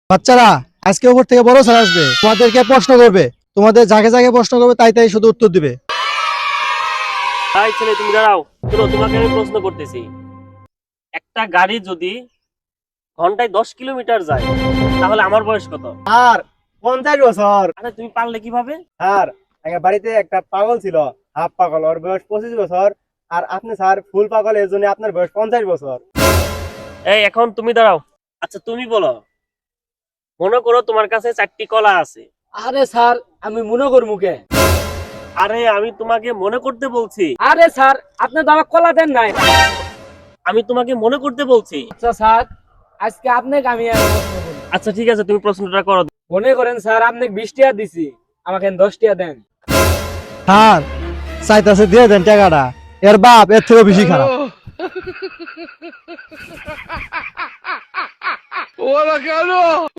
বাচ্চারা, আজকে উপর থেকে বড় স্যার আসবে, তোমাদেরকে প্রশ্ন করবে, তোমাদের যাকে যাকে প্রশ্ন করবে তাই তাই শুধু উত্তর দিবে। তাই ছেলে তুমি দাঁড়াও, শোনো তোমাকে আমি প্রশ্ন করতেছি। একটা গাড়ি যদি ঘন্টায় 10 কিলোমিটার যায় তাহলে আমার বয়স কত? আর 50 বছর। আরে তুমি পারলে কিভাবে? আর একটা বাড়িতে একটা পাগল ছিল, হাফ পাগল, ওর বয়স 25 বছর। আর আপনি স্যার ফুল পাগল, এর জন্য আপনার বয়স 50 বছর। এই এখন তুমি দাঁড়াও। আচ্ছা তুমি বলো, মনে করো তোমার কাছে 4টি কলা আছে। আরে স্যার, আমি মনে করবো কে? আরে আমি তোমাকে মনে করতে বলছি। আরে স্যার, আপনি তো আমার কলা দেন নাই। আমি তোমাকে মনে করতে বলছি। আচ্ছা স্যার, আজকে আপনাকে আমি আর প্রশ্ন করি। আচ্ছা ঠিক আছে, তুমি প্রশ্নটা করো। মনে করেন স্যার, আপনাকে 20 টাকা দিছি, আমাকে 10 টাকা দেন। স্যার, চাইতাছে দিয়ে দেন টাকাটা, এর বাপ এর থেকেও বেশি খারাপ। ওরা কেন?